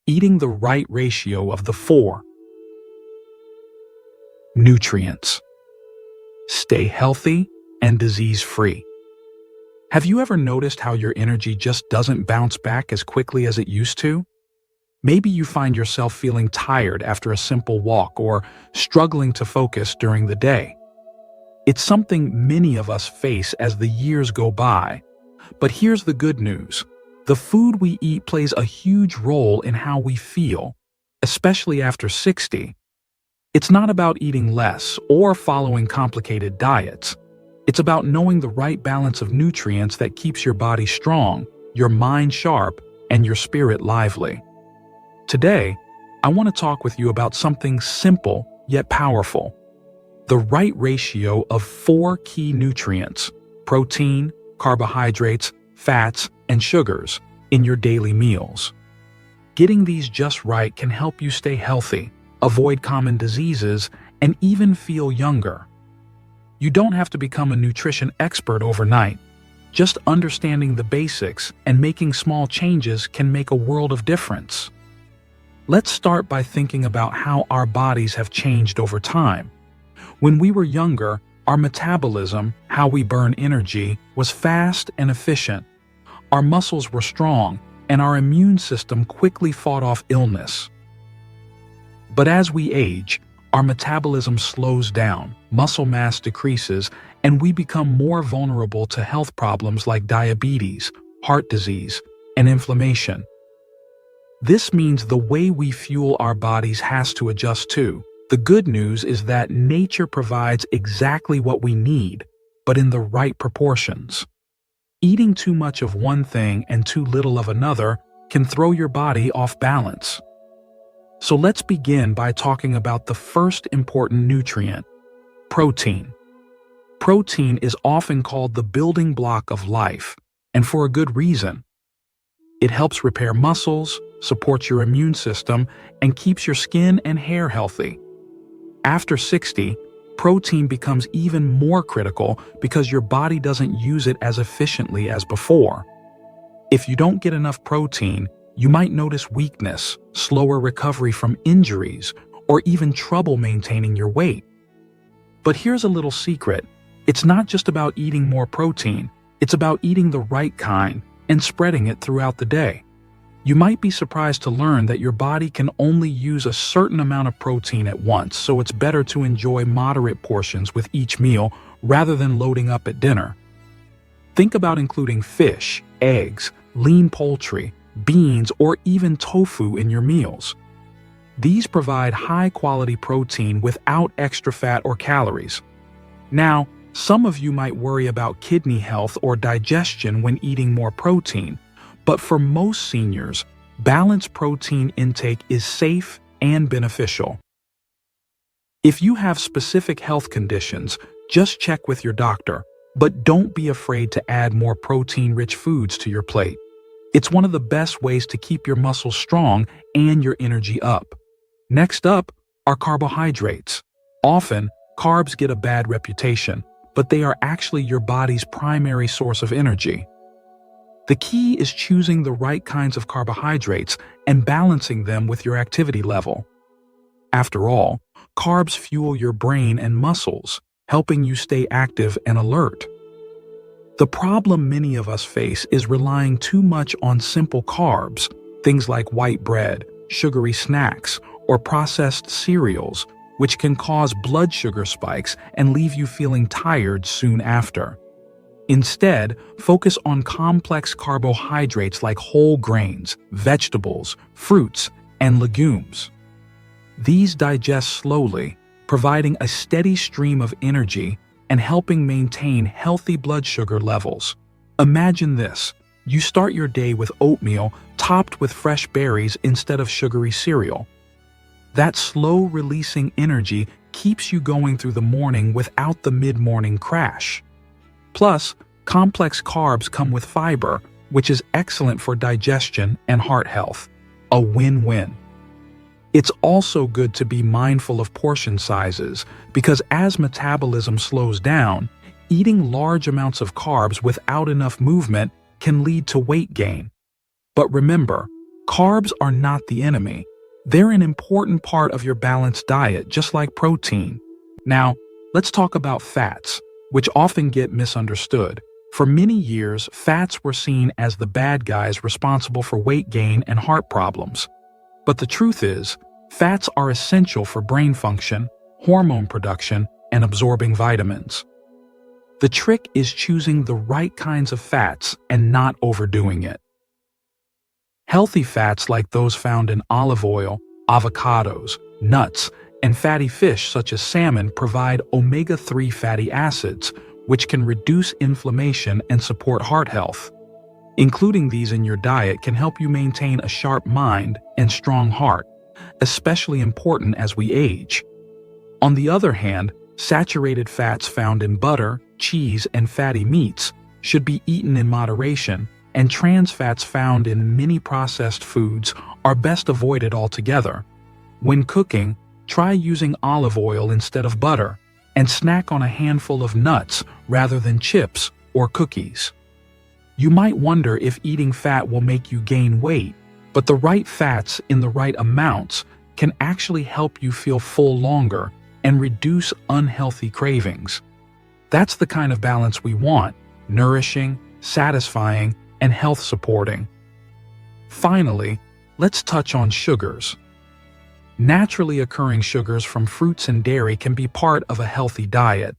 eating the right ratio of the four nutrients. Stay healthy and disease-free. Have you ever noticed how your energy just doesn't bounce back as quickly as it used to? Maybe you find yourself feeling tired after a simple walk or struggling to focus during the day. It's something many of us face as the years go by. But here's the good news. The food we eat plays a huge role in how we feel, especially after 60. It's not about eating less or following complicated diets. It's about knowing the right balance of nutrients that keeps your body strong, your mind sharp, and your spirit lively. Today, I want to talk with you about something simple yet powerful. The right ratio of four key nutrients: protein, carbohydrates, fats, and sugars in your daily meals. Getting these just right can help you stay healthy, avoid common diseases, and even feel younger. You don't have to become a nutrition expert overnight. Just understanding the basics and making small changes can make a world of difference. Let's start by thinking about how our bodies have changed over time. When we were younger, our metabolism, how we burn energy, was fast and efficient. Our muscles were strong, and our immune system quickly fought off illness. But as we age, our metabolism slows down, muscle mass decreases, and we become more vulnerable to health problems like diabetes, heart disease, and inflammation. This means the way we fuel our bodies has to adjust too. The good news is that nature provides exactly what we need, but in the right proportions. Eating too much of one thing and too little of another can throw your body off balance. So let's begin by talking about the first important nutrient: protein. Protein is often called the building block of life, and for a good reason. It helps repair muscles, supports your immune system, and keeps your skin and hair healthy. After 60, protein becomes even more critical because your body doesn't use it as efficiently as before. If you don't get enough protein, you might notice weakness, slower recovery from injuries, or even trouble maintaining your weight. But here's a little secret. It's not just about eating more protein, it's about eating the right kind and spreading it throughout the day. You might be surprised to learn that your body can only use a certain amount of protein at once, so it's better to enjoy moderate portions with each meal rather than loading up at dinner. Think about including fish, eggs, lean poultry, beans, or even tofu in your meals. These provide high-quality protein without extra fat or calories. Now, some of you might worry about kidney health or digestion when eating more protein, but for most seniors, balanced protein intake is safe and beneficial. If you have specific health conditions, just check with your doctor, but don't be afraid to add more protein-rich foods to your plate. It's one of the best ways to keep your muscles strong and your energy up. Next up are carbohydrates. Often, carbs get a bad reputation, but they are actually your body's primary source of energy. The key is choosing the right kinds of carbohydrates and balancing them with your activity level. After all, carbs fuel your brain and muscles, helping you stay active and alert. The problem many of us face is relying too much on simple carbs, things like white bread, sugary snacks, or processed cereals, which can cause blood sugar spikes and leave you feeling tired soon after. Instead, focus on complex carbohydrates like whole grains, vegetables, fruits, and legumes. These digest slowly, providing a steady stream of energy and helping maintain healthy blood sugar levels. Imagine this: you start your day with oatmeal topped with fresh berries instead of sugary cereal. That slow-releasing energy keeps you going through the morning without the mid-morning crash. Plus, complex carbs come with fiber, which is excellent for digestion and heart health. A win-win. It's also good to be mindful of portion sizes because as metabolism slows down, eating large amounts of carbs without enough movement can lead to weight gain. But remember, Carbs are not the enemy. They're an important part of your balanced diet, just like protein. Now, let's talk about fats, which often get misunderstood. For many years, fats were seen as the bad guys responsible for weight gain and heart problems. But the truth is, fats are essential for brain function, hormone production, and absorbing vitamins. The trick is choosing the right kinds of fats and not overdoing it. Healthy fats like those found in olive oil, avocados, nuts, and fatty fish such as salmon provide omega-3 fatty acids, which can reduce inflammation and support heart health. Including these in your diet can help you maintain a sharp mind and strong heart, especially important as we age. On the other hand, saturated fats found in butter, cheese, and fatty meats should be eaten in moderation, and trans fats found in many processed foods are best avoided altogether. When cooking, try using olive oil instead of butter, and snack on a handful of nuts rather than chips or cookies. You might wonder if eating fat will make you gain weight, but the right fats in the right amounts can actually help you feel full longer and reduce unhealthy cravings. That's the kind of balance we want: nourishing, satisfying, and health-supporting. Finally, let's touch on sugars. Naturally occurring sugars from fruits and dairy can be part of a healthy diet,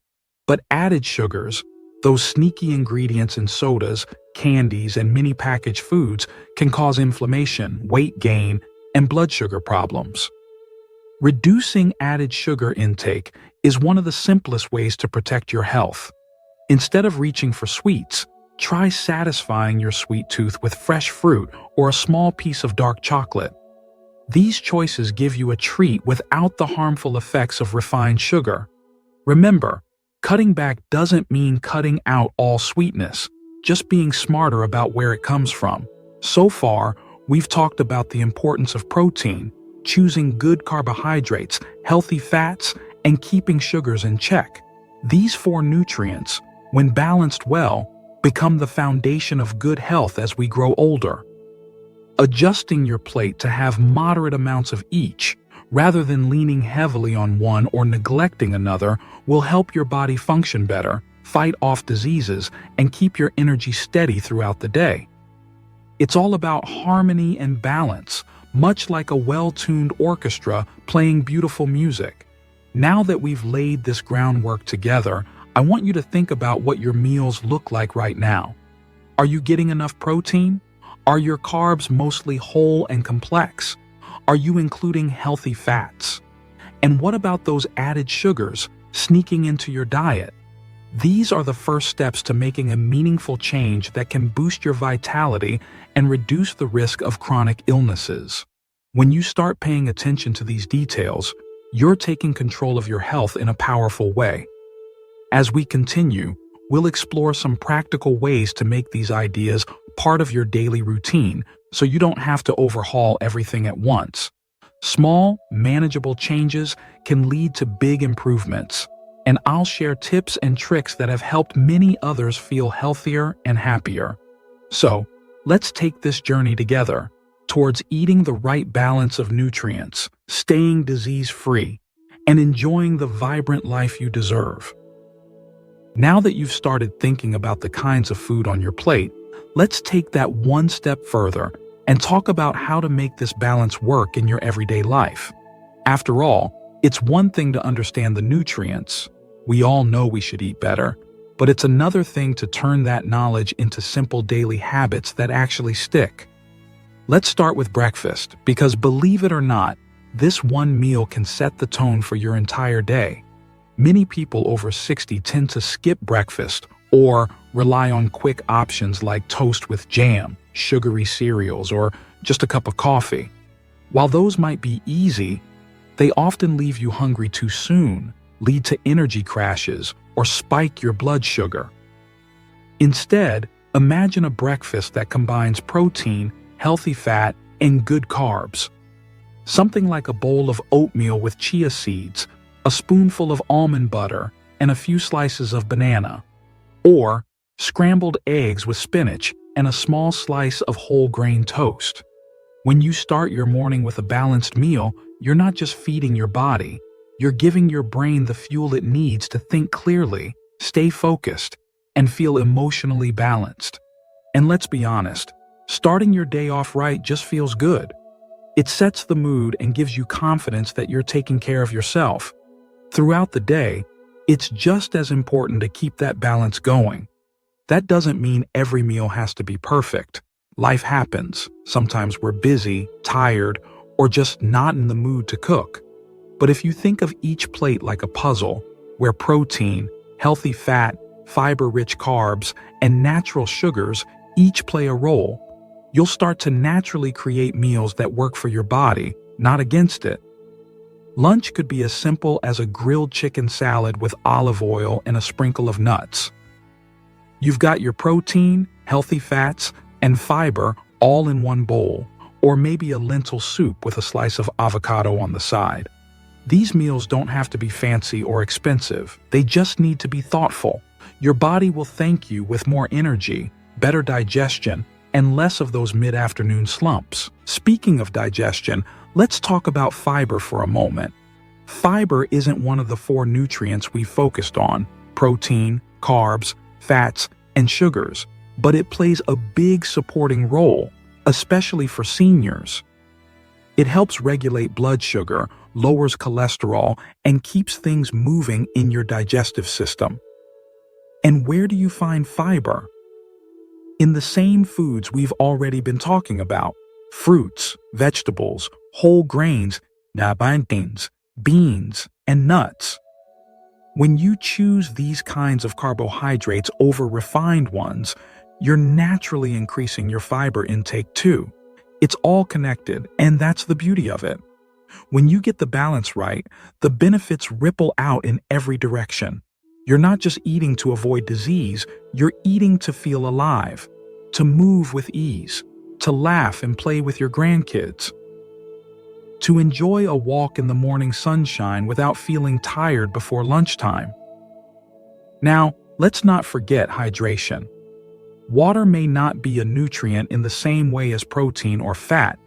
but added sugars, those sneaky ingredients in sodas, candies, and many packaged foods, can cause inflammation, weight gain, and blood sugar problems. Reducing added sugar intake is one of the simplest ways to protect your health. Instead of reaching for sweets, try satisfying your sweet tooth with fresh fruit or a small piece of dark chocolate. These choices give you a treat without the harmful effects of refined sugar. Remember, cutting back doesn't mean cutting out all sweetness, just being smarter about where it comes from. So far, we've talked about the importance of protein, choosing good carbohydrates, healthy fats, and keeping sugars in check. These 4 nutrients, when balanced well, become the foundation of good health as we grow older. Adjusting your plate to have moderate amounts of each, rather than leaning heavily on one or neglecting another, will help your body function better, fight off diseases, and keep your energy steady throughout the day. It's all about harmony and balance, much like a well-tuned orchestra playing beautiful music. Now that we've laid this groundwork together, I want you to think about what your meals look like right now. Are you getting enough protein? Are your carbs mostly whole and complex? Are you including healthy fats? And what about those added sugars sneaking into your diet? These are the first steps to making a meaningful change that can boost your vitality and reduce the risk of chronic illnesses. When you start paying attention to these details, you're taking control of your health in a powerful way. As we continue, we'll explore some practical ways to make these ideas part of your daily routine so you don't have to overhaul everything at once. Small, manageable changes can lead to big improvements, and I'll share tips and tricks that have helped many others feel healthier and happier. So, let's take this journey together towards eating the right balance of nutrients, staying disease-free, and enjoying the vibrant life you deserve. Now that you've started thinking about the kinds of food on your plate, let's take that one step further and talk about how to make this balance work in your everyday life. After all, it's one thing to understand the nutrients. We all know we should eat better, but it's another thing to turn that knowledge into simple daily habits that actually stick. Let's start with breakfast, because believe it or not, this one meal can set the tone for your entire day. Many people over 60 tend to skip breakfast or rely on quick options like toast with jam, sugary cereals, or just a cup of coffee. While those might be easy, they often leave you hungry too soon, lead to energy crashes, or spike your blood sugar. Instead, imagine a breakfast that combines protein, healthy fat, and good carbs. Something like a bowl of oatmeal with chia seeds, a spoonful of almond butter, and a few slices of banana. Or scrambled eggs with spinach and a small slice of whole grain toast. When you start your morning with a balanced meal, you're not just feeding your body, you're giving your brain the fuel it needs to think clearly, stay focused, and feel emotionally balanced. And let's be honest, starting your day off right just feels good. It sets the mood and gives you confidence that you're taking care of yourself. Throughout the day, it's just as important to keep that balance going. That doesn't mean every meal has to be perfect. Life happens. Sometimes we're busy, tired, or just not in the mood to cook. But if you think of each plate like a puzzle, where protein, healthy fat, fiber-rich carbs, and natural sugars each play a role, you'll start to naturally create meals that work for your body, not against it. Lunch could be as simple as a grilled chicken salad with olive oil and a sprinkle of nuts. You've got your protein, healthy fats, and fiber all in one bowl, or maybe a lentil soup with a slice of avocado on the side. These meals don't have to be fancy or expensive, they just need to be thoughtful. Your body will thank you with more energy, better digestion, and less of those mid-afternoon slumps. Speaking of digestion, let's talk about fiber for a moment. Fiber isn't one of the 4 nutrients we focused on: protein, carbs, fats, and sugars, but it plays a big supporting role, especially for seniors. It helps regulate blood sugar, lowers cholesterol, and keeps things moving in your digestive system. And where do you find fiber? In the same foods we've already been talking about: fruits, vegetables, whole grains, beans, and nuts. When you choose these kinds of carbohydrates over refined ones, you're naturally increasing your fiber intake too. It's all connected, and that's the beauty of it. When you get the balance right, the benefits ripple out in every direction. You're not just eating to avoid disease, you're eating to feel alive, to move with ease, to laugh and play with your grandkids, to enjoy a walk in the morning sunshine without feeling tired before lunchtime. Now, let's not forget hydration. Water may not be a nutrient in the same way as protein or fat,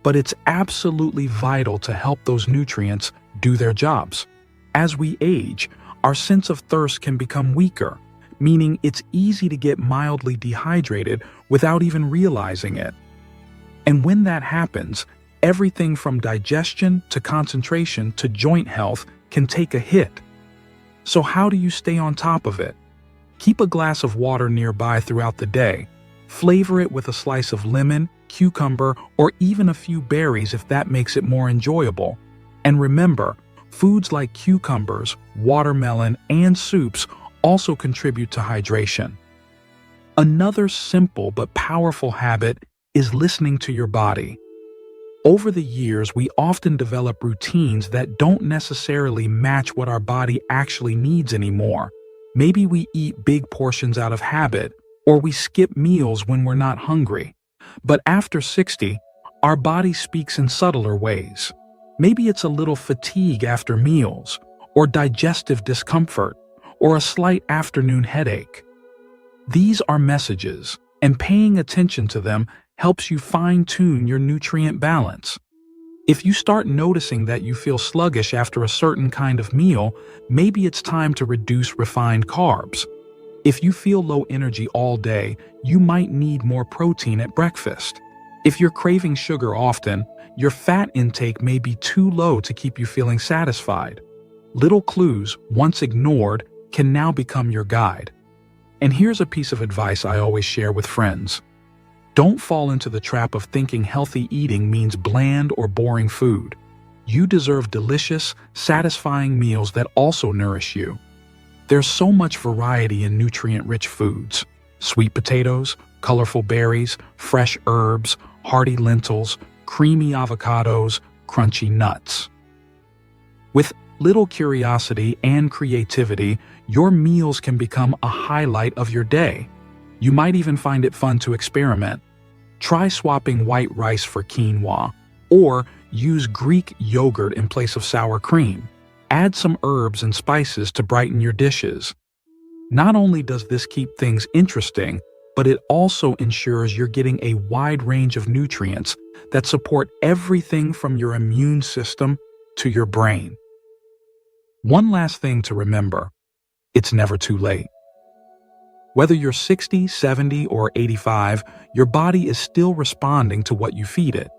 but it's absolutely vital to help those nutrients do their jobs. As we age, our sense of thirst can become weaker, meaning it's easy to get mildly dehydrated without even realizing it. And when that happens, everything from digestion to concentration to joint health can take a hit. So how do you stay on top of it? Keep a glass of water nearby throughout the day. Flavor it with a slice of lemon, cucumber, or even a few berries if that makes it more enjoyable. And remember, foods like cucumbers, watermelon, and soups also contribute to hydration. Another simple but powerful habit is listening to your body. Over the years, we often develop routines that don't necessarily match what our body actually needs anymore. Maybe we eat big portions out of habit, or we skip meals when we're not hungry. But after 60, our body speaks in subtler ways. Maybe it's a little fatigue after meals, or digestive discomfort, or a slight afternoon headache. These are messages, and paying attention to them helps you fine-tune your nutrient balance. If you start noticing that you feel sluggish after a certain kind of meal, maybe it's time to reduce refined carbs. If you feel low energy all day, you might need more protein at breakfast. If you're craving sugar often, your fat intake may be too low to keep you feeling satisfied. Little clues, once ignored, can now become your guide. And here's a piece of advice I always share with friends. Don't fall into the trap of thinking healthy eating means bland or boring food. You deserve delicious, satisfying meals that also nourish you. There's so much variety in nutrient-rich foods: sweet potatoes, colorful berries, fresh herbs, hearty lentils, creamy avocados, crunchy nuts. With little curiosity and creativity, your meals can become a highlight of your day. You might even find it fun to experiment. Try swapping white rice for quinoa, or use Greek yogurt in place of sour cream. Add some herbs and spices to brighten your dishes. Not only does this keep things interesting, but it also ensures you're getting a wide range of nutrients that support everything from your immune system to your brain. One last thing to remember: it's never too late. Whether you're 60, 70, or 85, your body is still responding to what you feed it.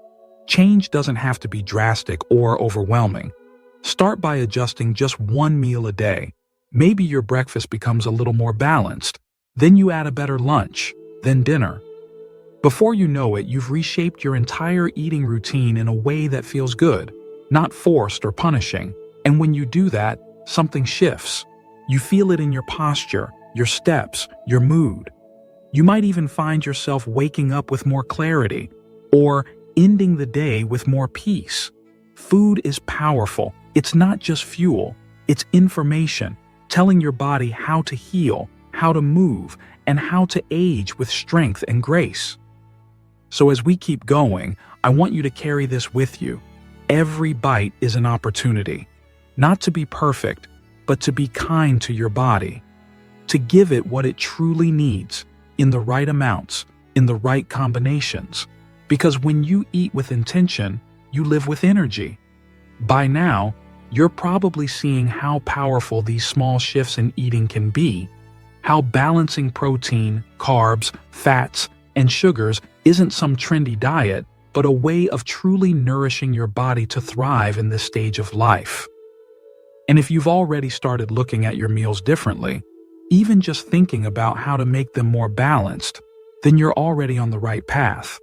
Change doesn't have to be drastic or overwhelming. Start by adjusting just one meal a day. Maybe your breakfast becomes a little more balanced. Then you add a better lunch, then dinner. Before you know it, you've reshaped your entire eating routine in a way that feels good, not forced or punishing. And when you do that, something shifts. You feel it in your posture, your steps, your mood. You might even find yourself waking up with more clarity or ending the day with more peace. Food is powerful. It's not just fuel, it's information, telling your body how to heal, how to move, and how to age with strength and grace. So as we keep going, I want you to carry this with you. Every bite is an opportunity, not to be perfect, but to be kind to your body, to give it what it truly needs, in the right amounts, in the right combinations. Because when you eat with intention, you live with energy. By now, you're probably seeing how powerful these small shifts in eating can be, how balancing protein, carbs, fats, and sugars isn't some trendy diet, but a way of truly nourishing your body to thrive in this stage of life. And if you've already started looking at your meals differently, even just thinking about how to make them more balanced, then you're already on the right path.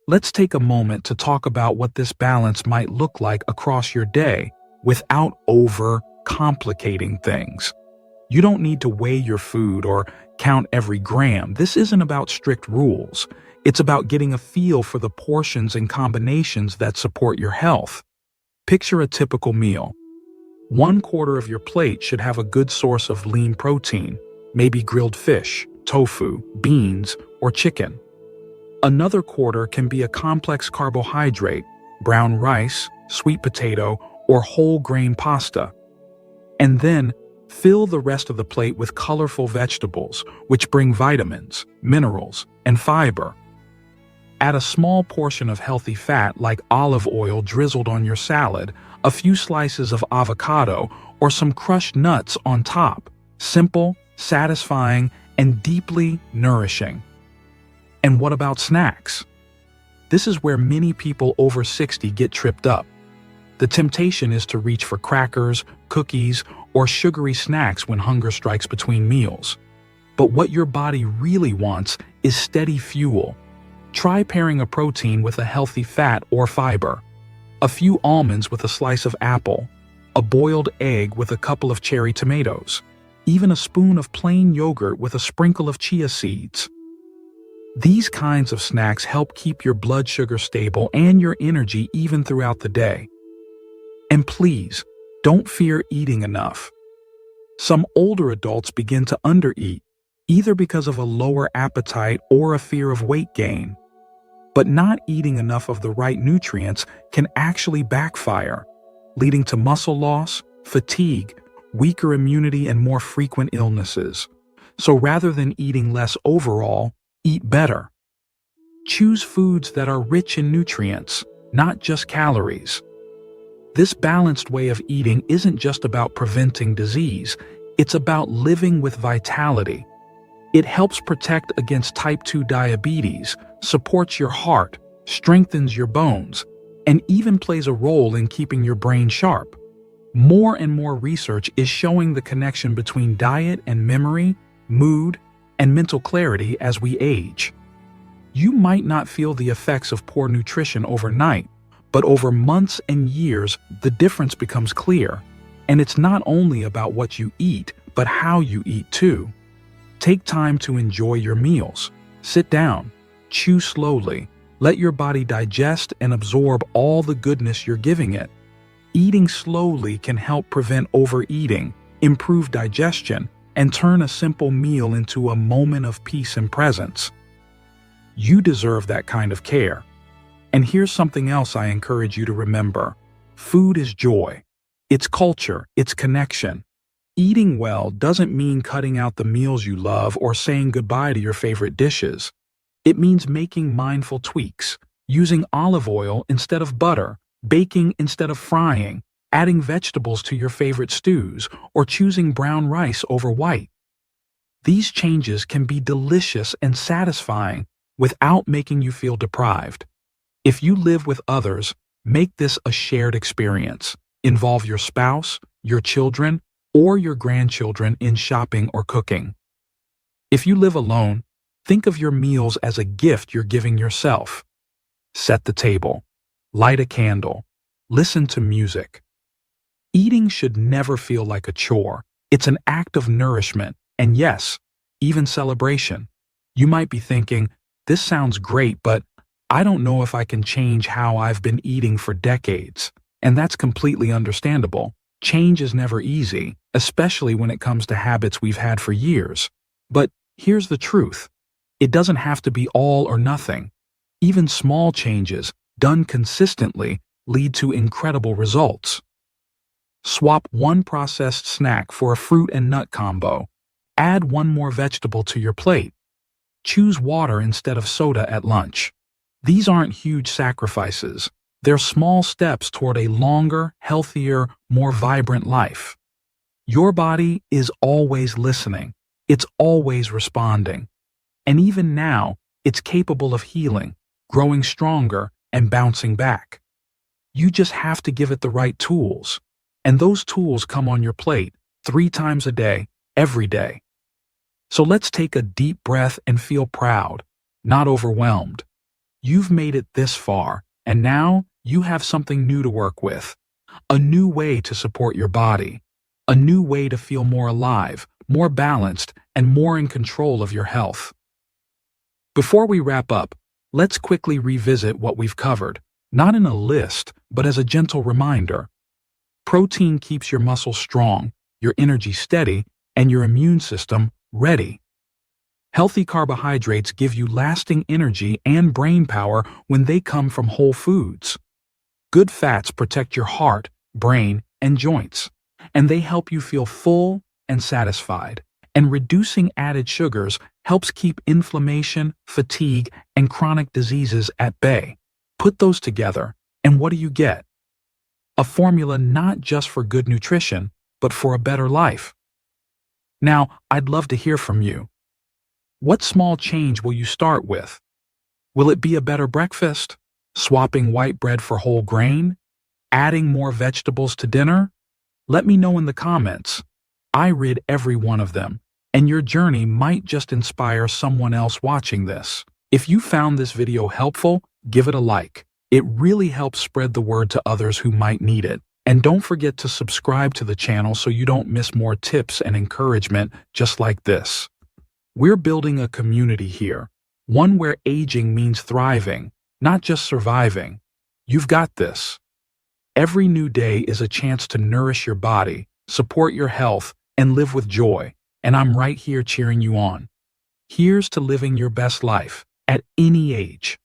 Let's take a moment to talk about what this balance might look like across your day without over-complicating things. You don't need to weigh your food or count every gram. This isn't about strict rules. It's about getting a feel for the portions and combinations that support your health. Picture a typical meal. 1/4 of your plate should have a good source of lean protein, maybe grilled fish, tofu, beans, or chicken. Another quarter can be a complex carbohydrate, brown rice, sweet potato, or whole grain pasta. And then fill the rest of the plate with colorful vegetables, which bring vitamins, minerals, and fiber. Add a small portion of healthy fat like olive oil drizzled on your salad, a few slices of avocado, or some crushed nuts on top. Simple, satisfying, and deeply nourishing. And what about snacks? This is where many people over 60 get tripped up. The temptation is to reach for crackers, cookies, or sugary snacks when hunger strikes between meals. But what your body really wants is steady fuel. Try pairing a protein with a healthy fat or fiber, a few almonds with a slice of apple, a boiled egg with a couple of cherry tomatoes, even a spoon of plain yogurt with a sprinkle of chia seeds. These kinds of snacks help keep your blood sugar stable and your energy even throughout the day. And please, don't fear eating enough. Some older adults begin to undereat, either because of a lower appetite or a fear of weight gain. But not eating enough of the right nutrients can actually backfire, leading to muscle loss, fatigue, weaker immunity, and more frequent illnesses. So rather than eating less overall, eat better. Choose foods that are rich in nutrients, not just calories. This balanced way of eating isn't just about preventing disease, it's about living with vitality. It helps protect against type 2 diabetes, supports your heart, strengthens your bones, and even plays a role in keeping your brain sharp. More and more research is showing the connection between diet and memory, mood, and mental clarity as we age. You might not feel the effects of poor nutrition overnight, but over months and years, the difference becomes clear. And it's not only about what you eat, but how you eat too. Take time to enjoy your meals. Sit down, chew slowly, let your body digest and absorb all the goodness you're giving it. Eating slowly can help prevent overeating, improve digestion, and turn a simple meal into a moment of peace and presence. You deserve that kind of care. And here's something else I encourage you to remember. Food is joy. It's culture, it's connection. Eating well doesn't mean cutting out the meals you love or saying goodbye to your favorite dishes. It means making mindful tweaks, using olive oil instead of butter, baking instead of frying, adding vegetables to your favorite stews, or choosing brown rice over white. These changes can be delicious and satisfying without making you feel deprived. If you live with others, make this a shared experience. Involve your spouse, your children, or your grandchildren in shopping or cooking. If you live alone, think of your meals as a gift you're giving yourself. Set the table, light a candle, listen to music. Eating should never feel like a chore. It's an act of nourishment, and yes, even celebration. You might be thinking, this sounds great, but I don't know if I can change how I've been eating for decades. And that's completely understandable. Change is never easy, especially when it comes to habits we've had for years. But here's the truth. It doesn't have to be all or nothing. Even small changes, done consistently, lead to incredible results. Swap one processed snack for a fruit and nut combo. Add one more vegetable to your plate. Choose water instead of soda at lunch. These aren't huge sacrifices. They're small steps toward a longer, healthier, more vibrant life. Your body is always listening. It's always responding. And even now, it's capable of healing, growing stronger, and bouncing back. You just have to give it the right tools. And those tools come on your plate 3 times a day, every day. So let's take a deep breath and feel proud, not overwhelmed. You've made it this far, and now you have something new to work with. A new way to support your body. A new way to feel more alive, more balanced, and more in control of your health. Before we wrap up, let's quickly revisit what we've covered, not in a list, but as a gentle reminder. Protein keeps your muscles strong, your energy steady, and your immune system ready. Healthy carbohydrates give you lasting energy and brain power when they come from whole foods. Good fats protect your heart, brain, and joints, and they help you feel full and satisfied. And reducing added sugars helps keep inflammation, fatigue, and chronic diseases at bay. Put those together, and what do you get? A formula not just for good nutrition, but for a better life. Now, I'd love to hear from you. What small change will you start with? Will it be a better breakfast? Swapping white bread for whole grain? Adding more vegetables to dinner? Let me know in the comments. I read every one of them, and your journey might just inspire someone else watching this. If you found this video helpful, give it a like. It really helps spread the word to others who might need it. And don't forget to subscribe to the channel so you don't miss more tips and encouragement just like this. We're building a community here, one where aging means thriving, not just surviving. You've got this. Every new day is a chance to nourish your body, support your health, and live with joy. And I'm right here cheering you on. Here's to living your best life at any age.